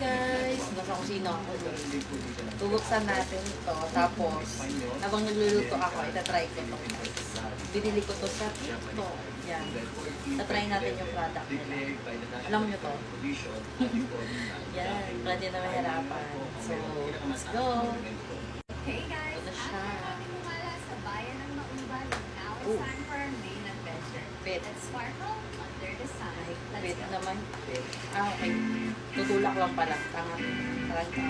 guys! Nasa kusina ako. Bubuksan natin ito. Tapos, habang nagluluto ako, itatry ko ito. Binili ko to sa TikTok. Yan. Itatry natin yung product nila. Alam nyo to? Yan. Pwede na mahirapan. So, let's go! Hey guys! Ito siya. Kumala sa bayan ng Maumban. Now it's time for our main adventure. Pit. Let's sparkle under the sun. Let's Pit go. naman. Okay. Tutulak lang pala. Tanga. Tanga.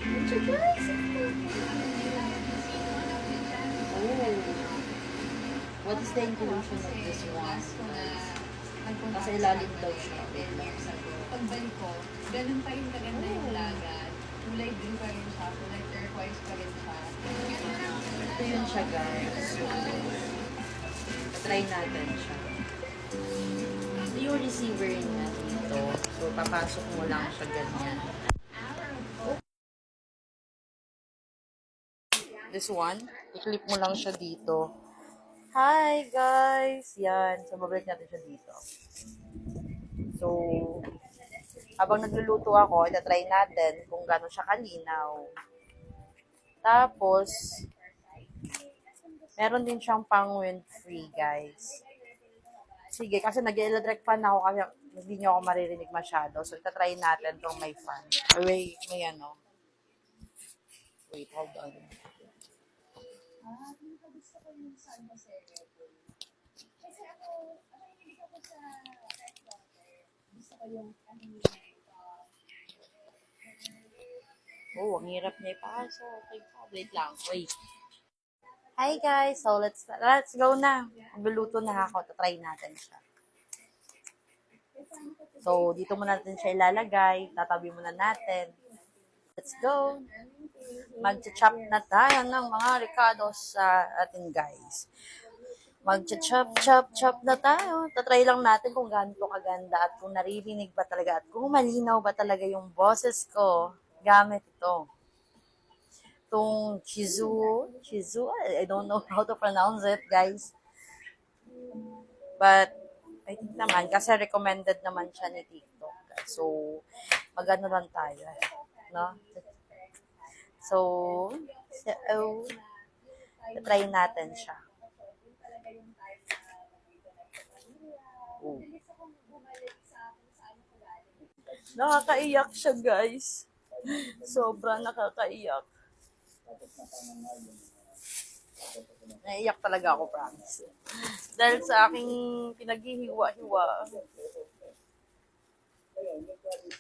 Ito guys! Oh! What is the inclusion of this one? Nasa ilalim daw siya. 10 years ago. Pagbalik ko, ganun pa rin kaganda yung lagat. Kulay blue pa rin siya, kulay turquoise pa rin siya. Ito yun siya guys. So, try natin siya. Ito yung receiver niya dito. So, papasok mo lang siya ganyan. This one, i-clip mo lang siya dito. Hi guys! Yan. So, babalik natin siya dito. So, habang nagluluto ako, itatry natin kung gano'n siya kalinaw. Tapos, meron din siyang pang wind free, guys. Sige, kasi nag-electric fan ako kasi hindi nyo ako maririnig masyado. So, itatry natin kung may fan. May ano. Wait, hold on. Gusto ko yung San Jose Red Bull. Kasi ako hindi ako sa red water. Gusto ko yung Oh, ang hirap niya ipasok. Okay, wait lang. Wait. Hi guys! So, let's go na. Magluluto na ako. Tatry natin siya. So, dito muna natin siya ilalagay. Tatabi muna natin. Let's go! Mag-chop na tayo ng mga ricados sa atin guys. Mag-chop na tayo. Tatry lang natin kung gaano kaganda at kung naririnig ba talaga at kung malinaw ba talaga yung boses ko gamit ito. Itong Chizu, I don't know how to pronounce it guys. But, I think naman, kasi recommended naman siya ni TikTok. So, magano lang tayo. No? So, try natin siya. Oh. Nakakaiyak siya, guys. Sobra nakakaiyak. Naiiyak talaga ako, promise. Dahil sa aking pinaghihiwa-hiwa.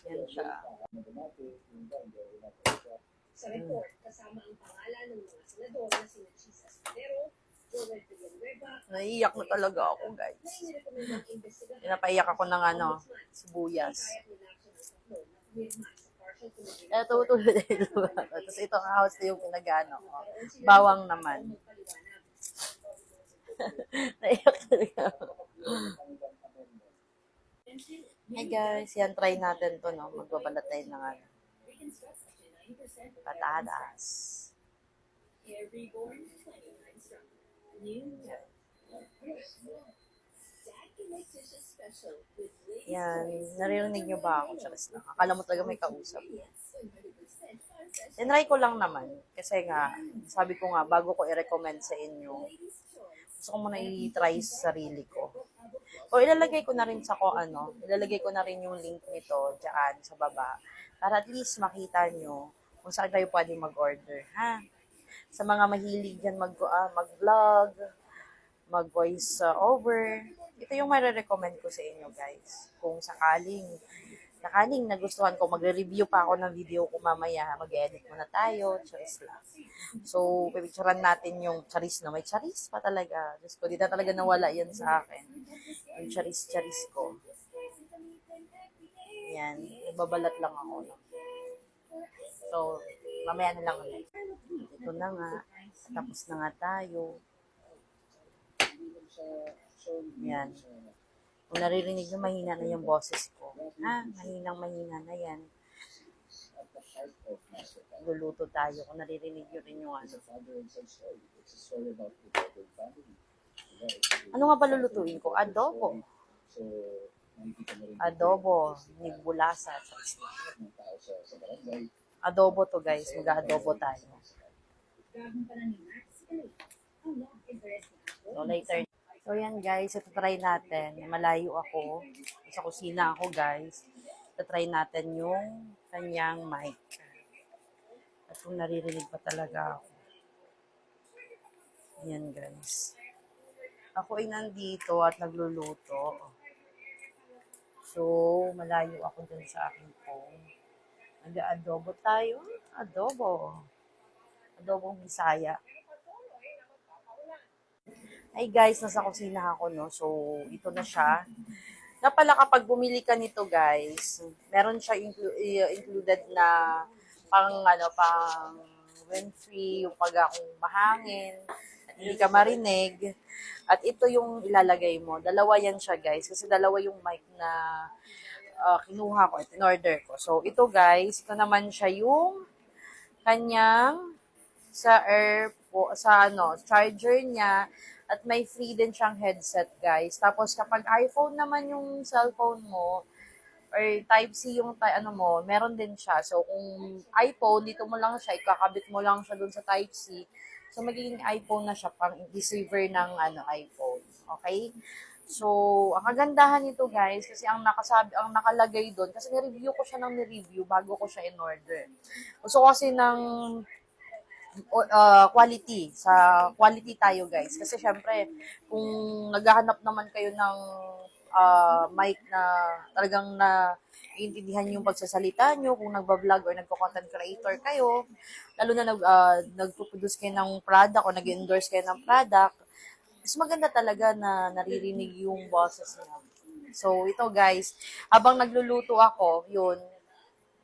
Yan siya. Sa report, kasama ang pangalan ng mga senador na sina Chisa Escudero, Joel Villanueva, Naiiyak na talaga ako, guys. na inirekomendang investigahan Pinapaiyak ako ng sibuyas. kahit ng action ng tatlo na pumirma sa partial committee Eto, tapos ito ang house na yung pinagano ko. Bawang naman. Naiyak talaga ako. Hi guys, yan try natin to, no? Magbabalat tayo ng patatas. Yan, naririnig nyo ba ako? Charas lang. Akala mo talaga may kausap. Tinry ko lang naman. Kasi nga, sabi ko nga, bago ko i-recommend sa inyo, gusto ko muna i-try sa sarili ko. O ilalagay ko na rin ilalagay ko na rin yung link nito dyan sa baba. Para at least makita nyo kung saan kayo pwede mag-order, ha? Sa mga mahilig dyan mag-vlog, mag-voice over, ito yung marirecommend ko sa inyo, guys. Kung sakaling nagustuhan ko, magre-review pa ako ng video ko mamaya, mag-edit muna tayo, charis lang. So, pipicturean natin yung charis na may charis pa talaga. Diyos ko, di na talaga nawala yan sa akin. Yung charis ko. Yan, babalat lang ako. No? So, mamaya na lang ulit. Ito na nga. Tapos na nga tayo. Yan. Kung naririnig nyo, mahina na yung boses ko. Ha? Mahina na yan. Luluto tayo. Kung naririnig nyo rin yung Ano nga ba lulutuin ko? Adobo. Adobo ni Bulasa. Adobo to guys. Mag-adobo tayo. So later. So yan guys, ito try natin. Malayo ako. Sa kusina ako guys. Ito try natin yung kanyang mic. At kung naririnig pa talaga ako. Yan guys. Ako ay nandito at nagluluto. So, malayo ako dun sa aking phone. Nag-adobo tayo. Adobo. Adobong Bisaya. Ay guys, nasa kusina ako, no? So, ito na siya. Na pala kapag bumili ka nito guys, meron siya included na pang wind-free, yung pag kung mahangin, at hindi ka marinig. At ito yung ilalagay mo. Dalawa yan siya guys, kasi dalawa yung mic na kinuha ko at in-order ko. So, ito guys, ito naman siya yung kanyang charger niya at may free din siyang headset guys. Tapos kapag iPhone naman yung cellphone mo or Type-C yung meron din siya. So kung iPhone, dito mo lang siya, ikakabit mo lang siya dun sa Type-C. So magiging iPhone na siya pang receiver ng iPhone. Okay? So, ang kagandahan nito guys, kasi ang nakalagay doon, kasi ni-review ko siya bago ko siya in-order. Gusto ko kasi ng quality tayo guys. Kasi syempre, kung naghahanap naman kayo ng mic na talagang iintindihan yung pagsasalita nyo, kung nagbablog or nagko-content creator kayo, lalo na nagpo-produce kayo ng product o nag-endorse kayo ng product, mas maganda talaga na naririnig yung boses niya. So, ito guys, habang nagluluto ako, yun,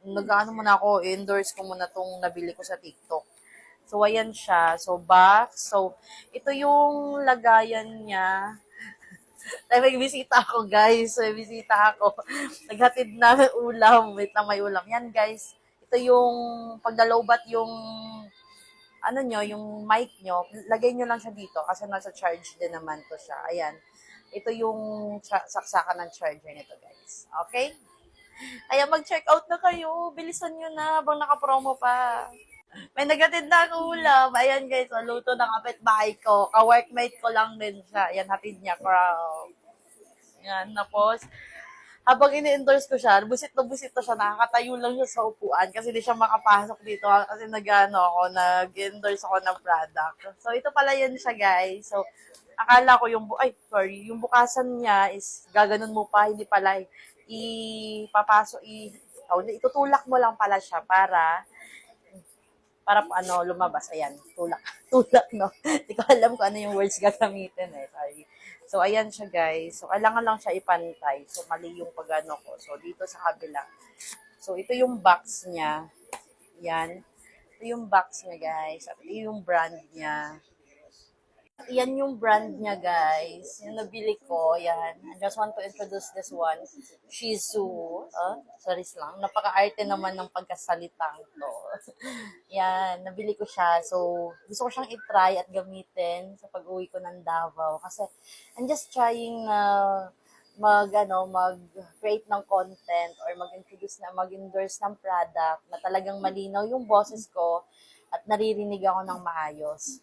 muna ako, endorse ko muna tong nabili ko sa TikTok. So, ayan siya. So, box. So, ito yung lagayan niya. Ay, may bisita ako, guys. May bisita ako. Naghatid na ulam. Wait lang, may ulam. Yan, guys. Ito yung, pagdalobat yung, yung mic nyo, lagay nyo lang siya dito kasi nasa charge din naman to siya. Ayan. Ito yung saksakan ng charger nito, guys. Okay? Kaya mag-check out na kayo. Bilisan nyo na habang naka-promo pa. May nagatid na ako ulam. Ayan guys, luto ng kapitbahay ko. Ka-workmate ko lang din siya. Ayan, hatid niya. Crowd. Yan, tapos, habang ini-endorse ko siya, busit na siya. Nakakatayo lang siya sa upuan kasi di siya makapasok dito kasi nag-endorse ako ng product. So, ito pala yan siya guys. So, akala ko yung bukasan niya is gaganon mo pa, hindi pala itutulak mo lang pala siya para lumabas. Ayan, tulak. Tulak, no? Hindi ko alam kung ano yung words gagamitin eh. Sorry. So, ayan siya, guys. So, kailangan lang siya ipantay. So, mali yung ko. So, dito sa kabila. So, ito yung box niya. Yan. Ito yung box niya, guys. At ito yung brand niya. Yan yung brand niya, guys. Yung nabili ko, yan. I just want to introduce this one. Shizu. Sorry lang. Napaka-arte naman ng pagkasalitang to. Yan, nabili ko siya. So, gusto ko siyang i-try at gamitin sa pag-uwi ko ng Davao. Kasi, I'm just trying mag-create ng content or mag-endorse ng product na talagang malinaw yung boses ko at naririnig ako ng maayos.